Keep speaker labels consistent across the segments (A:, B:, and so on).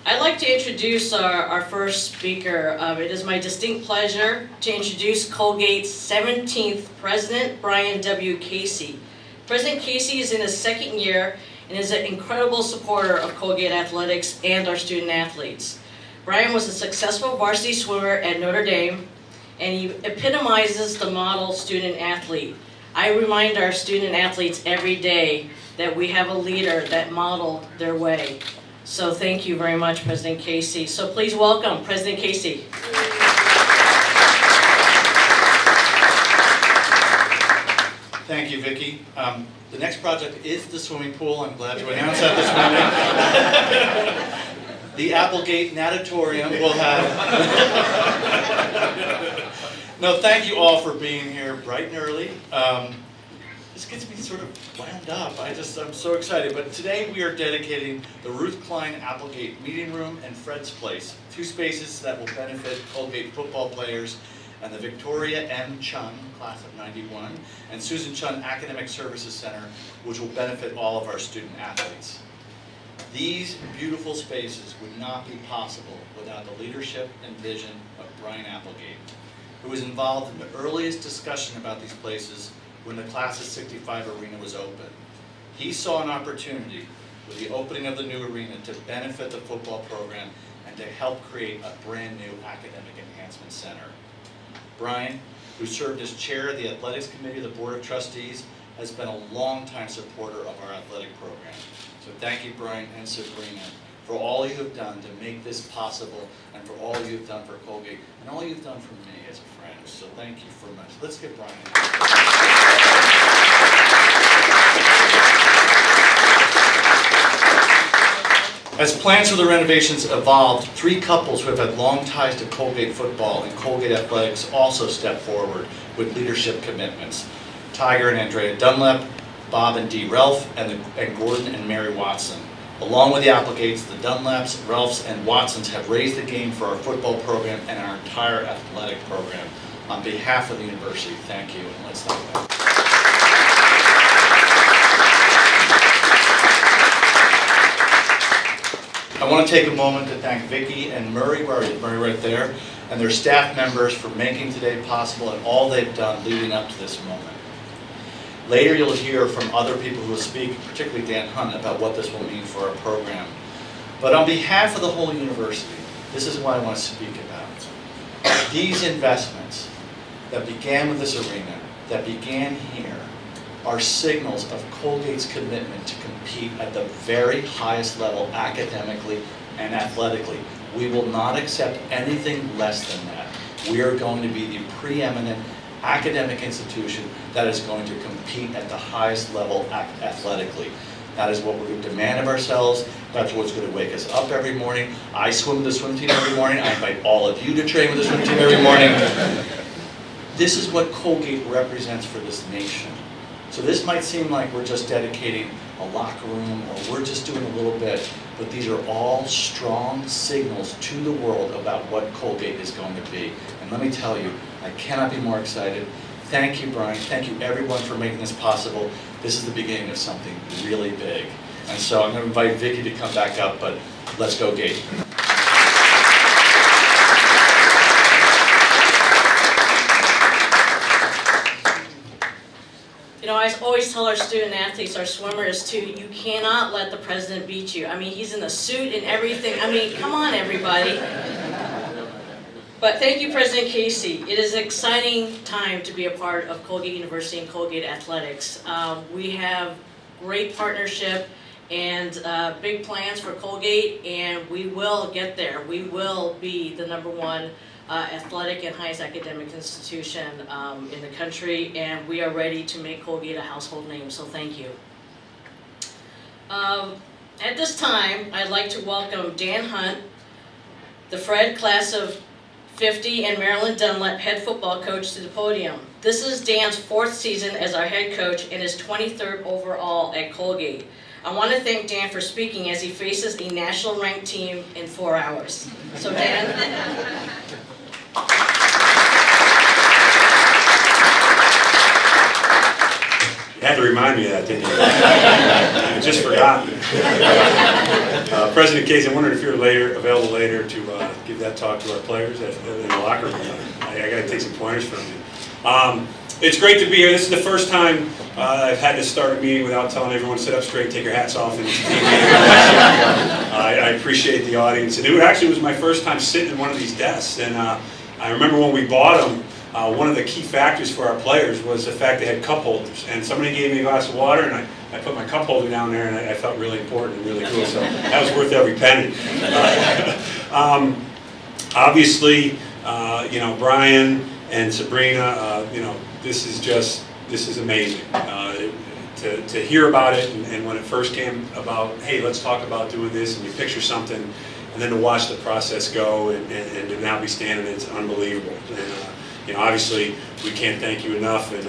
A: I'd like to introduce our first speaker. It is my distinct pleasure to introduce Colgate's 17th President, Brian W. Casey. President Casey is in his second year and is an incredible supporter of Colgate athletics and our student athletes. Brian was a successful varsity swimmer at Notre Dame, and he epitomizes the model student athlete. I remind our student athletes every day that we have a leader that modeled their way. So thank you very much, President Casey. So please welcome President Casey.
B: Thank you, Vicki. The next project is the swimming pool. I'm glad to announce that this morning. The Applegate Natatorium will have... No, thank you all for being here bright and early. This gets me sort of wound up. I'm so excited. But today we are dedicating the Ruth Klein Applegate Meeting Room and Fred's Place, two spaces that will benefit Colgate football players and the Victoria M. Chun, class of '91, and Susan Chun Academic Services Center, which will benefit all of our student athletes. These beautiful spaces would not be possible without the leadership and vision of Brian Applegate, who was involved in the earliest discussion about these places when the Class of '65 arena was open. He saw an opportunity with the opening of the new arena to benefit the football program and to help create a brand new academic enhancement center. Brian, who served as chair of the athletics committee of the Board of Trustees, has been a longtime supporter of our athletic program. So thank you, Brian and Sabrina, for all you have done to make this possible and for all you've done for Colgate and all you've done for me as a friend. So thank you very much. Let's give Brian a hand. As plans for the renovations evolved, three couples who have had long ties to Colgate football and Colgate athletics also stepped forward with leadership commitments. Tiger and Andrea Dunlap, Bob and Dee Relf, and Gordon and Mary Watson. Along with the Applegates, the Dunlaps, Relfs, and Watsons have raised the game for our football program and our entire athletic program. On behalf of the university, thank you, and let's thank them. I want to take a moment to thank Vicki and Murray right there, and their staff members for making today possible and all they've done leading up to this moment. Later you'll hear from other people who will speak, particularly Dan Hunt, about what this will mean for our program. But on behalf of the whole university, this is what I want to speak about. These investments that began with this arena, that began here, are signals of Colgate's commitment to compete at the very highest level academically and athletically. We will not accept anything less than that. We are going to be the preeminent academic institution that is going to compete at the highest level athletically. That is what we're going to demand of ourselves. That's what's going to wake us up every morning. I swim with the swim team every morning. I invite all of you to train with the swim team every morning. This is what Colgate represents for this nation. So this might seem like we're just dedicating a locker room or we're just doing a little bit, but these are all strong signals to the world about what Colgate is going to be. And let me tell you, I cannot be more excited. Thank you, Brian. Thank you, everyone, for making this possible. This is the beginning of something really big. And so I'm going to invite Vicki to come back up, but let's go Gate.
A: You know, I always tell our student athletes, our swimmers too, you cannot let the president beat you. I mean, he's in the suit and everything. I mean, come on, everybody. But thank you, President Casey. It is an exciting time to be a part of Colgate University and Colgate Athletics. We have great partnership and big plans for Colgate, and we will get there. We will be the #1 athletic and highest academic institution in the country, and we are ready to make Colgate a household name, so thank you. At this time, I'd like to welcome Dan Hunt, the Fred class of '50 and Marilyn Dunlap head football coach, to the podium. This is Dan's 4th season as our head coach and his 23rd overall at Colgate. I want to thank Dan for speaking as he faces a national ranked team in 4 hours. So Dan.
C: had to remind me of that, didn't you? I just forgot. President Casey, I'm wondering if you're available later to give that talk to our players in the locker room. I got to take some pointers from you. It's great to be here. This is the first time I've had to start a meeting without telling everyone to sit up straight, take your hats off, and I appreciate the audience. And it actually was my first time sitting in one of these desks. And I remember when we bought them, one of the key factors for our players was the fact they had cup holders. And somebody gave me a glass of water, and I put my cup holder down there, and I felt really important and really cool. So that was worth every penny. Obviously, Brian and Sabrina, this is amazing. To hear about it, and when it first came about, hey, let's talk about doing this, and you picture something, and then to watch the process go, and to now be standing, it's unbelievable. And obviously, we can't thank you enough, and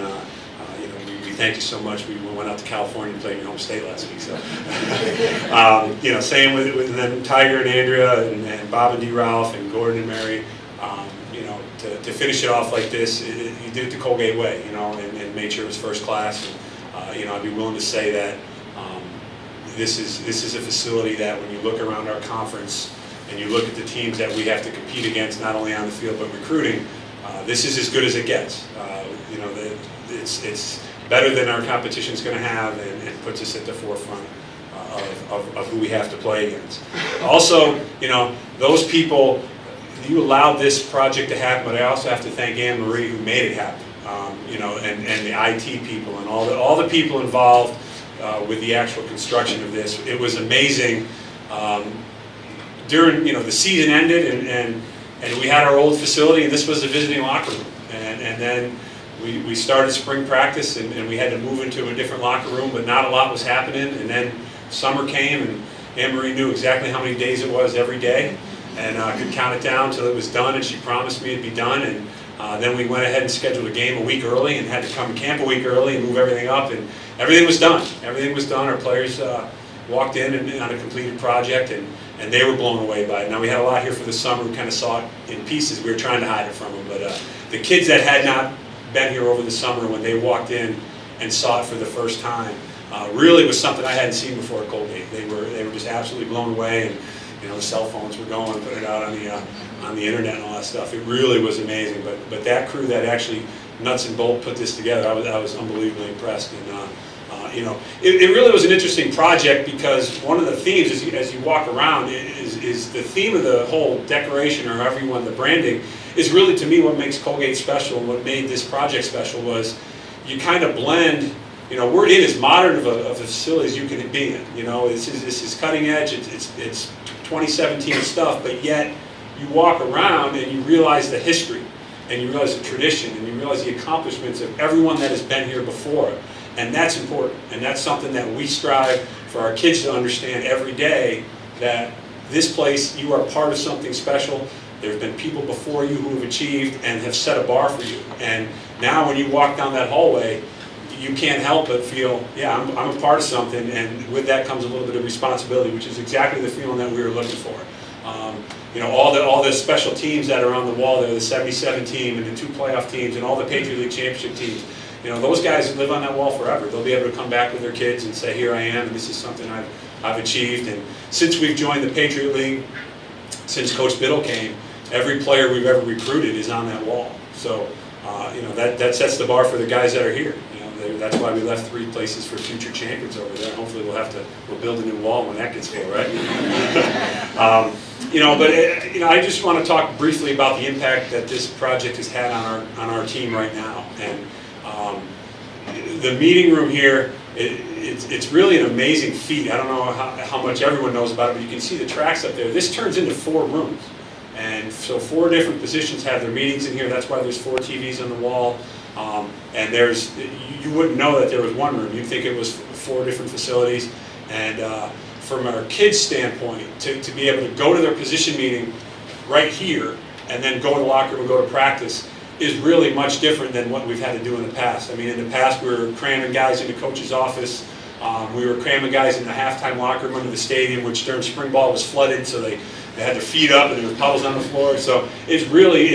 C: we thank you so much. We went out to California and played in your home state last week. So, same with then Tiger and Andrea and Bob and D. Ralph and Gordon and Mary. To finish it off like this, you did it the Colgate way, and made sure it was first class. And, I'd be willing to say that this is a facility that when you look around our conference and you look at the teams that we have to compete against, not only on the field but recruiting, this is as good as it gets. It's better than our competition's going to have, and puts us at the forefront of who we have to play against. Also, those people. You allowed this project to happen, but I also have to thank Anne Marie who made it happen. And the IT people and all the people involved with the actual construction of this. It was amazing. During the season ended and we had our old facility, and this was a visiting locker room. And then we started spring practice and we had to move into a different locker room, but not a lot was happening. And then summer came, and Anne Marie knew exactly how many days it was every day. And I could count it down until it was done, and she promised me it'd be done. And then we went ahead and scheduled a game a week early, and had to come to camp a week early and move everything up, and everything was done. Everything was done. Our players walked in and on a completed project, and they were blown away by it. Now we had a lot here for the summer. We kind of saw it in pieces. We were trying to hide it from them, but the kids that had not been here over the summer, when they walked in and saw it for the first time, really was something I hadn't seen before at Colgate. They were just absolutely blown away. And the cell phones were going, putting it out on the internet and all that stuff. It really was amazing. But that crew that actually nuts and bolt put this together, I was unbelievably impressed. And it really was an interesting project, because one of the themes as you walk around is the theme of the whole decoration, or everyone, the branding, is really, to me, what makes Colgate special. And what made this project special was you kind of blend. We're in as modern of a facility as you can be in. This is cutting edge. It's 2017 stuff, but yet you walk around and you realize the history, and you realize the tradition, and you realize the accomplishments of everyone that has been here before. And that's important, and that's something that we strive for our kids to understand every day, that this place, you are part of something special. There have been people before you who have achieved and have set a bar for you. And now when you walk down that hallway, you can't help but feel, yeah, I'm a part of something, and with that comes a little bit of responsibility, which is exactly the feeling that we were looking for. All the special teams that are on the wall there, the 77 team and the 2 playoff teams and all the Patriot League championship teams, those guys live on that wall forever. They'll be able to come back with their kids and say, here I am, and this is something I've achieved. And since we've joined the Patriot League, since Coach Biddle came, every player we've ever recruited is on that wall. So, that sets the bar for the guys that are here. That's why we left 3 places for future champions over there. Hopefully we'll build a new wall when that gets full, right? I just want to talk briefly about the impact that this project has had on our team right now. And the meeting room here, it's really an amazing feat. I don't know how much everyone knows about it, but you can see the tracks up there. This turns into 4 rooms. And so 4 different positions have their meetings in here. That's why there's 4 TVs on the wall. And you wouldn't know that there was 1 room. You'd think it was 4 different facilities. And from our kids' standpoint, to be able to go to their position meeting right here and then go to the locker room and go to practice is really much different than what we've had to do in the past. I mean, in the past we were cramming guys into coach's office. We were cramming guys in the halftime locker room under the stadium, which during spring ball was flooded, so they had their feet up and there were puddles on the floor. So it's really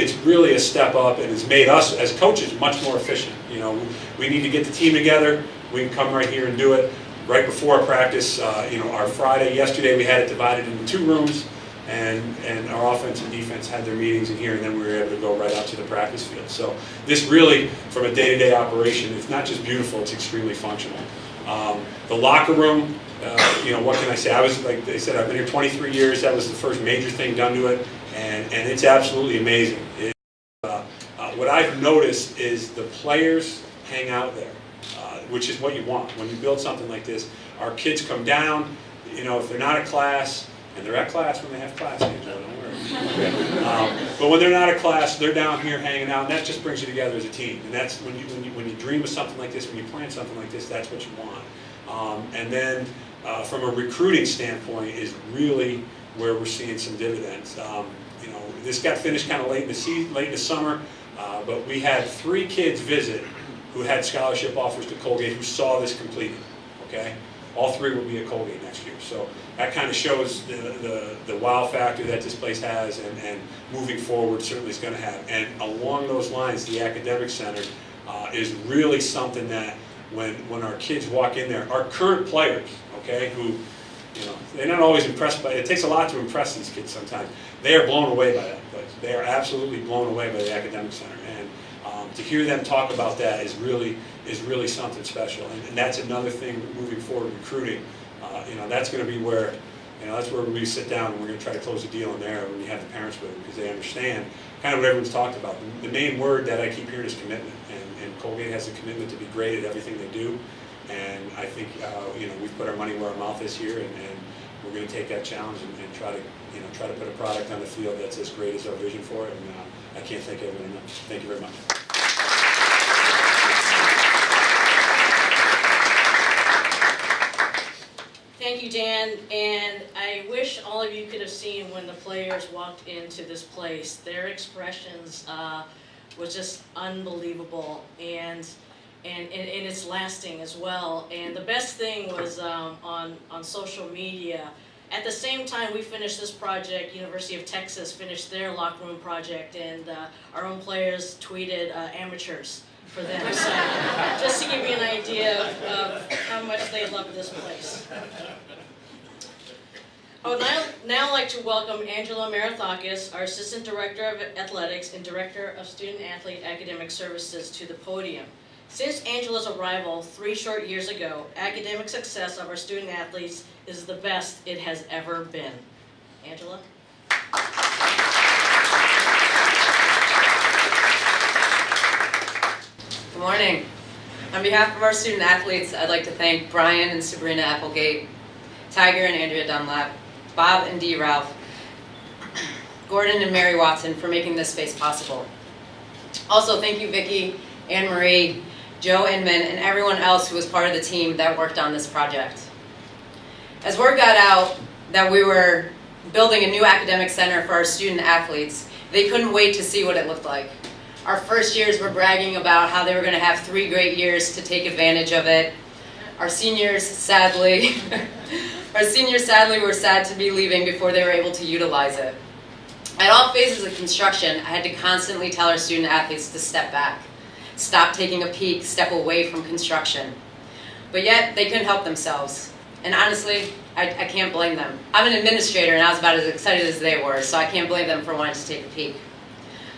C: a step up, and it's made us as coaches much more efficient. We need to get the team together. we can come right here and do it. Right before practice, our Friday, yesterday, we had it divided into 2 rooms, and our offense and defense had their meetings in here, and then we were able to go right out to the practice field. So this really, from a day-to-day operation, it's not just beautiful, it's extremely functional. The locker room, what can I say? Like they said, I've been here 23 years. That was the first major thing done to it, and it's absolutely amazing. What I've noticed is the players hang out there, which is what you want. When you build something like this, our kids come down, if they're not at class, and they're at class when they have class, Angela, don't worry. But when they're not at class, they're down here hanging out, and that just brings you together as a team. And that's when you dream of something like this, when you plan something like this, that's what you want. And then from a recruiting standpoint is really where we're seeing some dividends. This got finished kind of late in the summer, but we had 3 kids visit who had scholarship offers to Colgate who saw this completed. Okay, all 3 will be at Colgate next year. So that kind of shows the wow factor that this place has, and moving forward certainly is going to have. And along those lines, the academic center is really something that when our kids walk in there, our current players, okay, who they're not always impressed by it. It takes a lot to impress these kids sometimes. They are blown away by that place. They are absolutely blown away by the academic center, and to hear them talk about that is really something special. And that's another thing moving forward, recruiting. That's going to be where that's where we sit down and we're going to try to close a deal in there when you have the parents with them, because they understand kind of what everyone's talked about. The main word that I keep hearing is commitment, and Colgate has a commitment to be great at everything they do. And I think we've put our money where our mouth is here, and we're going to take that challenge and try to put a product on the field that's as great as our vision for it. And I can't thank everyone enough. Thank you very much.
A: Thank you, Dan, and I wish all of you could have seen when the players walked into this place. Their expressions was just unbelievable, and it's lasting as well. And the best thing was on social media. At the same time we finished this project, University of Texas finished their locker room project, and our own players tweeted amateurs for them. So just to give you an idea of how much they love this place. I would now like to welcome Angela Marathakis, our Assistant Director of Athletics and Director of Student Athlete Academic Services, to the podium. Since Angela's arrival 3 short years ago, academic success of our student athletes is the best it has ever been. Angela?
D: Good morning. On behalf of our student athletes, I'd like to thank Brian and Sabrina Applegate, Tiger and Andrea Dunlap, Bob and Dee Ralph, Gordon and Mary Watson for making this space possible. Also, thank you Vicki, Anne Marie, Joe Inman, and everyone else who was part of the team that worked on this project. As word got out that we were building a new academic center for our student athletes, they couldn't wait to see what it looked like. Our first years were bragging about how they were going to have 3 great years to take advantage of it. Our seniors, sadly, were sad to be leaving before they were able to utilize it. At all phases of construction, I had to constantly tell our student athletes to step back, stop taking a peek, step away from construction. But yet, they couldn't help themselves. And honestly, I can't blame them. I'm an administrator and I was about as excited as they were, so I can't blame them for wanting to take a peek.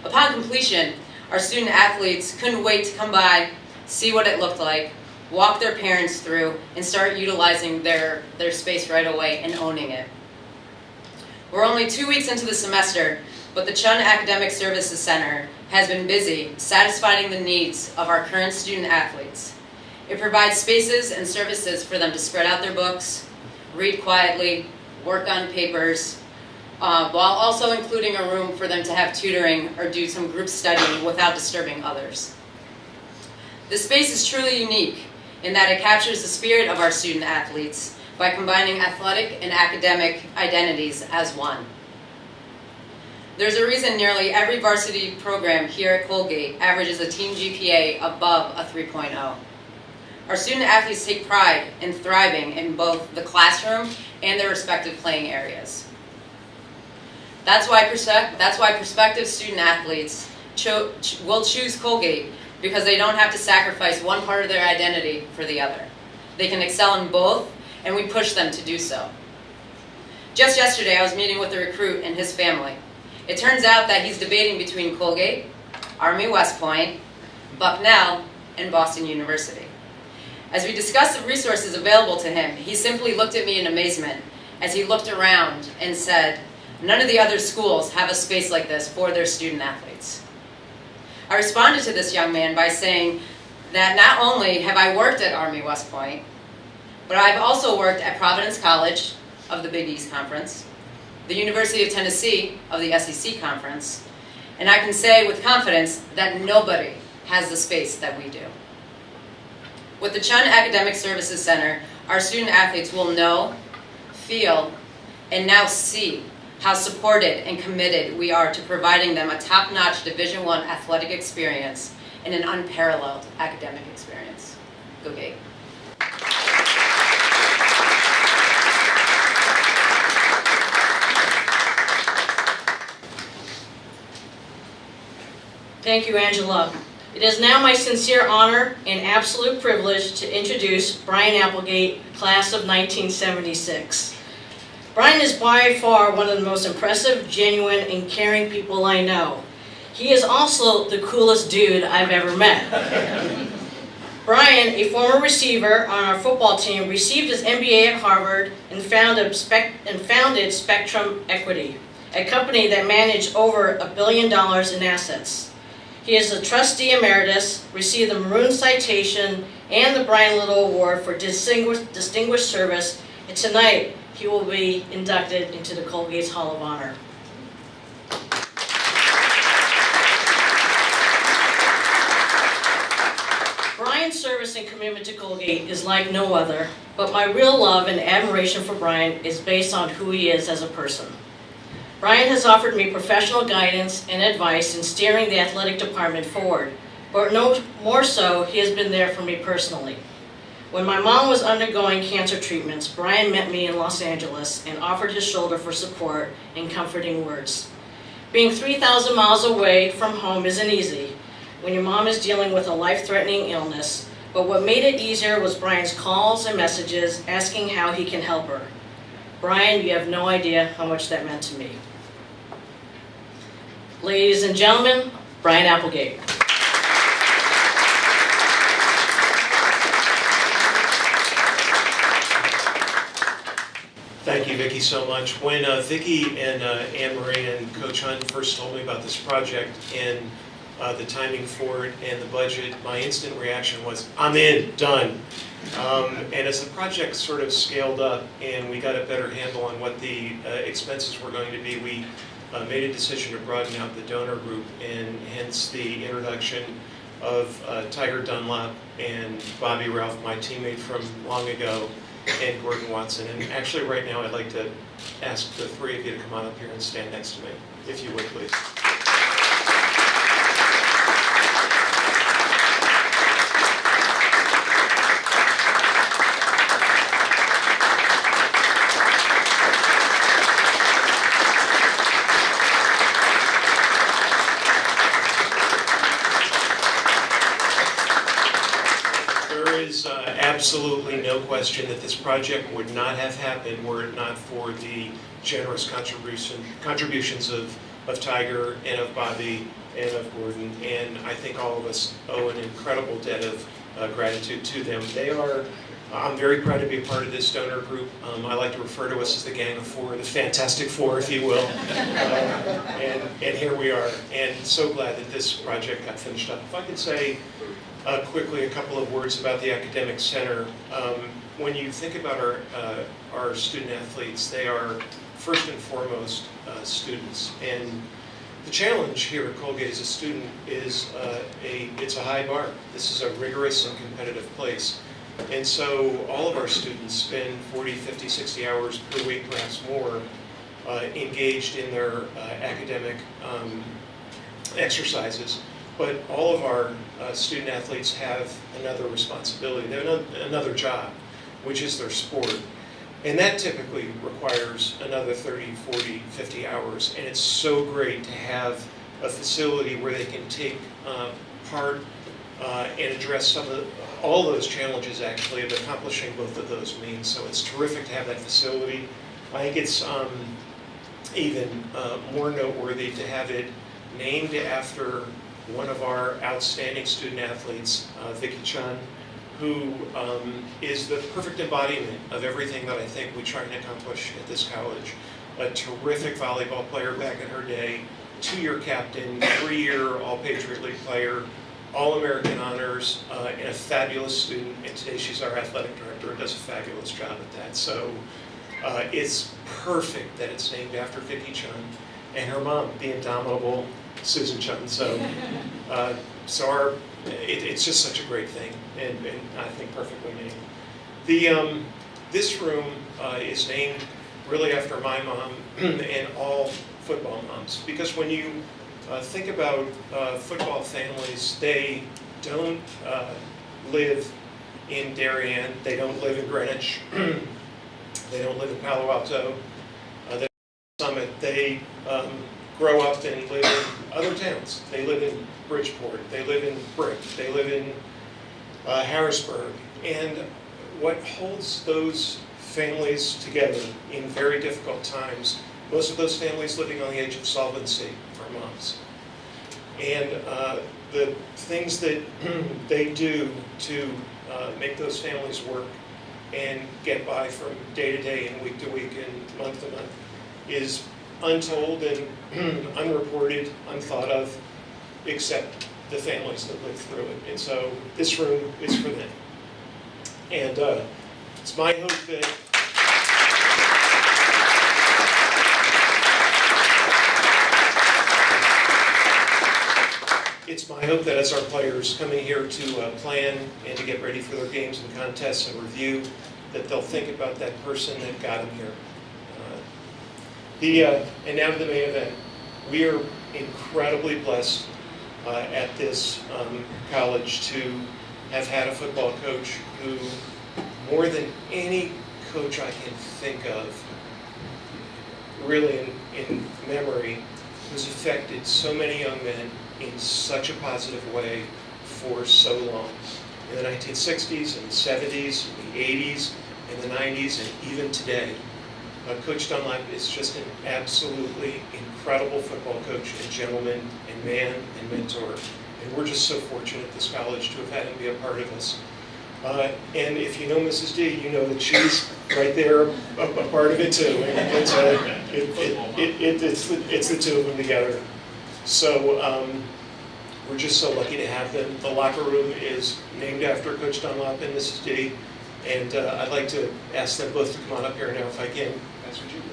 D: Upon completion, our student athletes couldn't wait to come by, see what it looked like, walk their parents through, and start utilizing their space right away and owning it. We're only 2 weeks into the semester, but the Chun Academic Services Center has been busy satisfying the needs of our current student athletes. It provides spaces and services for them to spread out their books, read quietly, work on papers, while also including a room for them to have tutoring or do some group studying without disturbing others. This space is truly unique in that it captures the spirit of our student athletes by combining athletic and academic identities as one. There's a reason nearly every varsity program here at Colgate averages a team GPA above a 3.0. Our student athletes take pride in thriving in both the classroom and their respective playing areas. That's why prospective student athletes will choose Colgate because they don't have to sacrifice one part of their identity for the other. They can excel in both, and we push them to do so. Just yesterday, I was meeting with a recruit and his family. It turns out that he's debating between Colgate, Army West Point, Bucknell, and Boston University. As we discussed the resources available to him, he simply looked at me in amazement as he looked around and said, "None of the other schools have a space like this for their student athletes." I responded to this young man by saying that not only have I worked at Army West Point, but I've also worked at Providence College of the Big East Conference, the University of Tennessee of the SEC Conference, and I can say with confidence that nobody has the space that we do. With the Chun Academic Services Center, our student athletes will know, feel, and now see how supported and committed we are to providing them a top-notch Division I athletic experience and an unparalleled academic experience. Go Gate.
A: Thank you, Angela. It is now my sincere honor and absolute privilege to introduce Brian Applegate, class of 1976. Brian is by far one of the most impressive, genuine, and caring people I know. He is also the coolest dude I've ever met. Brian, a former receiver on our football team, received his MBA at Harvard and founded Spectrum Equity, a company that managed over $1 billion in assets. He is a trustee emeritus, received the Maroon Citation and the Brian Little Award for distinguished service, and tonight he will be inducted into the Colgate's Hall of Honor. Brian's service and commitment to Colgate is like no other, but my real love and admiration for Brian is based on who he is as a person. Brian has offered me professional guidance and advice in steering the athletic department forward, but no more so, he has been there for me personally. When my mom was undergoing cancer treatments, Brian met me in Los Angeles and offered his shoulder for support and comforting words. Being 3,000 miles away from home isn't easy when your mom is dealing with a life-threatening illness, but what made it easier was Brian's calls and messages asking how he can help her. Brian, you have no idea how much that meant to me. Ladies and gentlemen, Brian Applegate.
E: Thank you, Vicki, so much. When Vicki and Anne Marie and Coach Hunt first told me about this project and the timing for it and the budget, my instant reaction was, I'm in, done. And as the project sort of scaled up and we got a better handle on what the expenses were going to be, we made a decision to broaden out the donor group, and hence the introduction of Tiger Dunlap and Bobby Ralph, my teammate from long ago, and Gordon Watson. And actually right now I'd like to ask the three of you to come on up here and stand next to me, if you would please. Absolutely no question that this project would not have happened were it not for the generous contributions of Tiger and of Bobby and of Gordon, and I think all of us owe an incredible debt of gratitude to them. I'm very proud to be a part of this donor group. I like to refer to us as the Gang of Four, the Fantastic Four, if you will. And here we are, and so glad that this project got finished up. If I could say quickly a couple of words about the Academic Center. When you think about our student athletes, they are first and foremost students. And the challenge here at Colgate as a student is it's a high bar. This is a rigorous and competitive place. And so all of our students spend 40, 50, 60 hours per week, perhaps more, engaged in their academic exercises. But all of our student athletes have another responsibility. They have another job, which is their sport. And that typically requires another 30, 40, 50 hours. And it's so great to have a facility where they can take part and address all those challenges actually of accomplishing both of those means. So it's terrific to have that facility. I think it's even more noteworthy to have it named after one of our outstanding student athletes, Vicki Chun, who is the perfect embodiment of everything that I think we try and accomplish at this college. A terrific volleyball player back in her day, 2-year captain, 3-year All-Patriot League player, All-American honors, and a fabulous student. And today she's our athletic director and does a fabulous job at that. So it's perfect that it's named after Vicki Chun and her mom, the indomitable Susan Chun. So, it's just such a great thing, and I think perfectly named. This room is named really after my mom and all football moms, because when you think about football families, they don't live in Darien, they don't live in Greenwich, they don't live in Palo Alto, they live in Summit, they grow up and live in other towns. They live in Bridgeport, they live in Brick, they live in Harrisburg. And what holds those families together in very difficult times, most of those families living on the edge of solvency are moms. And the things that they do to make those families work and get by from day to day and week to week and month to month is untold and unreported, unthought of, except the families that live through it. And so this room is for them. And it's my hope that as our players coming here to plan and to get ready for their games and contests and review, that they'll think about that person that got them here. And now to the main event. We are incredibly blessed at this college to have had a football coach who, more than any coach I can think of, really in memory, who's affected so many young men in such a positive way for so long. In the 1960s and the 70s, and the 80s, and the 90s, and even today. Coach Dunlap is just an absolutely incredible football coach and gentleman and man and mentor. And we're just so fortunate at this college to have had him be a part of us. And if you know Mrs. D, you know that she's right there, a part of it too. And it's the two of them together. So we're just so lucky to have them. The locker room is named after Coach Dunlap and Mrs. D. And I'd like to ask them both to come on up here now if I can. That's what you do.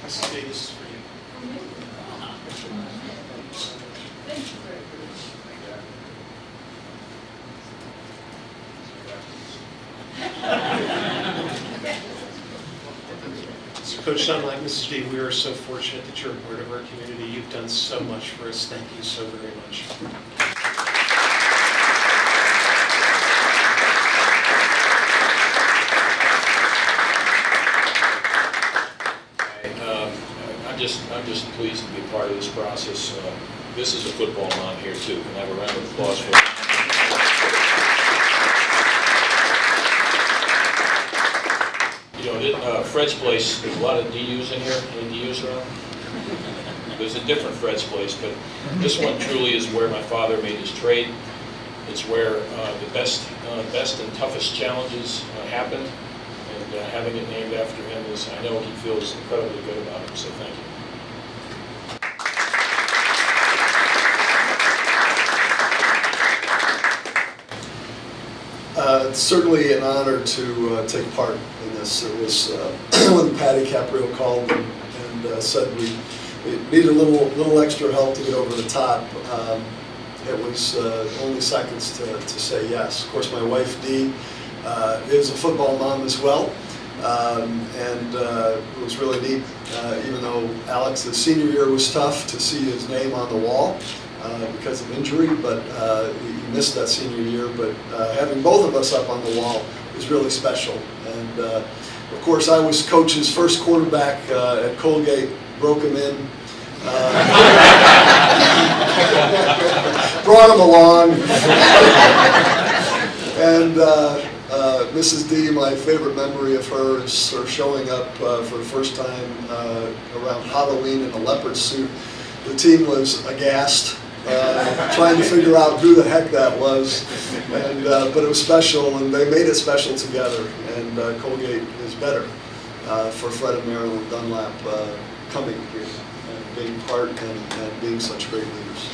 E: Mrs. D, this is for you. Coach Dunlap, Mrs. D, we are so fortunate that you're a part of our community. You've done so much for us. Thank you so very much.
F: I'm just pleased to be a part of this process. This is a football mom here too. Can I have a round of applause for her? You know, Fred's Place, there's a lot of DUs in here. Any DUs around? There's a different Fred's Place, but this one truly is where my father made his trade. It's where the best and toughest challenges happened, and having it named after him is, I know he feels incredibly good about it, so thank you.
G: It's certainly an honor to take part in this. It was when Patty Caprio called and said we needed a little extra help to get over the top. It was only seconds to say yes. Of course, my wife Dee is a football mom as well, and it was really neat. Even though Alex's senior year was tough, to see his name on the wall. because of injury, but he missed that senior year. But having both of us up on the wall is really special. And of course, I was Coach's first quarterback at Colgate, broke him in. Brought him along. And Mrs. D, my favorite memory of her is her showing up for the first time around Halloween in a leopard suit. The team was aghast, trying to figure out who the heck that was. And, but it was special, and they made it special together. And Colgate is better for Fred and Marilyn Dunlap coming here and being part and being such great leaders.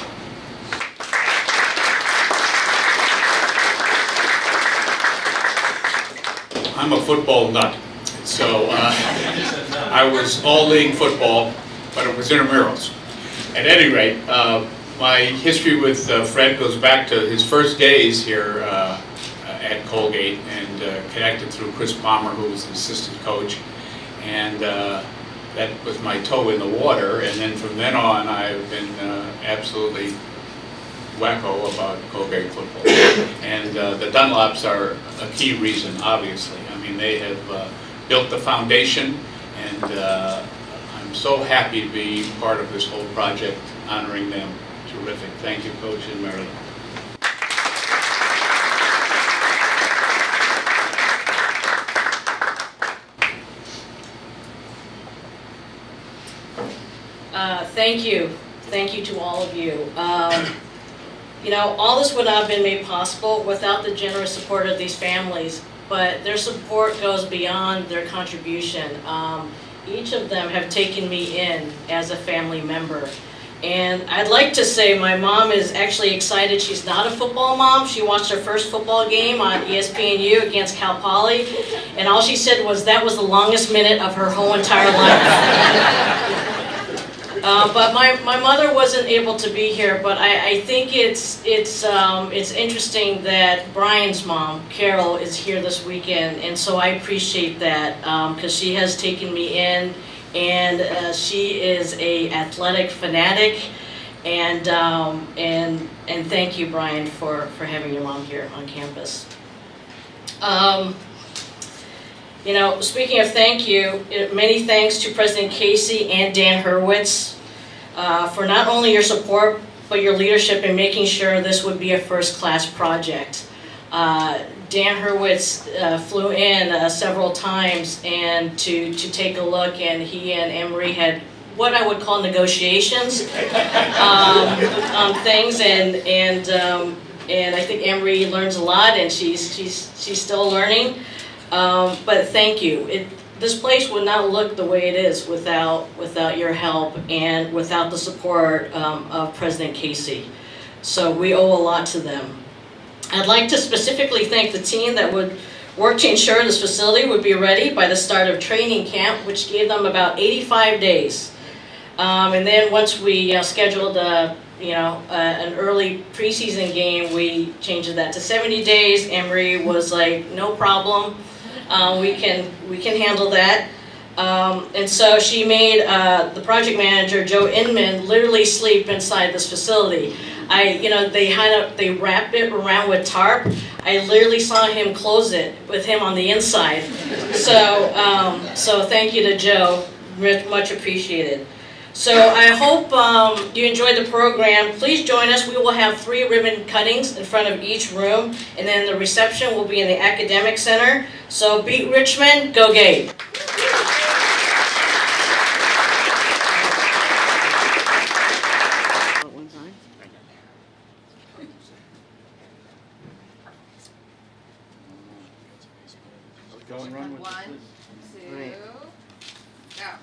H: I'm a football nut, so I was all league football, but it was intramurals. At any rate, my history with Fred goes back to his first days here at Colgate, and connected through Chris Palmer, who was the assistant coach, and that was my toe in the water. And then from then on, I've been absolutely wacko about Colgate football. And the Dunlaps are a key reason, obviously. I mean, they have built the foundation, and I'm so happy to be part of this whole project, honoring them. Terrific. Thank you, Coach and Marilyn.
A: Thank you. Thank you to all of you. You know, all this would not have been made possible without the generous support of these families, but their support goes beyond their contribution. Each of them have taken me in as a family member. And I'd like to say my mom is actually excited. She's not a football mom. She watched her first football game on ESPNU against Cal Poly, and all she said was that was the longest minute of her whole entire life. But my mother wasn't able to be here, but I think it's interesting that Brian's mom, Carol, is here this weekend, and so I appreciate that because she has taken me in, and she is a athletic fanatic, and thank you, Brian, for having your mom here on campus. You know, speaking of thank you, many thanks to President Casey and Dan Hurwitz for not only your support, but your leadership in making sure this would be a first-class project. Dan Hurwitz flew in several times and to take a look, and he and Emery had what I would call negotiations on things, and I think Emery learns a lot, and she's still learning. But thank you. This place would not look the way it is without your help and without the support of President Casey. So we owe a lot to them. I'd like to specifically thank the team that would work to ensure this facility would be ready by the start of training camp, which gave them about 85 days. And then once we scheduled an early preseason game, we changed that to 70 days. Emery was like, no problem. We can handle that. And so she made the project manager, Joe Inman, literally sleep inside this facility. They wrapped it around with tarp. I literally saw him close it with him on the inside. So thank you to Joe, much appreciated. So I hope you enjoyed the program. Please join us. We will have 3 ribbon cuttings in front of each room, and then the reception will be in the Academic Center. So beat Richmond, go Gate!
B: Go and run with
D: 1, 2, go.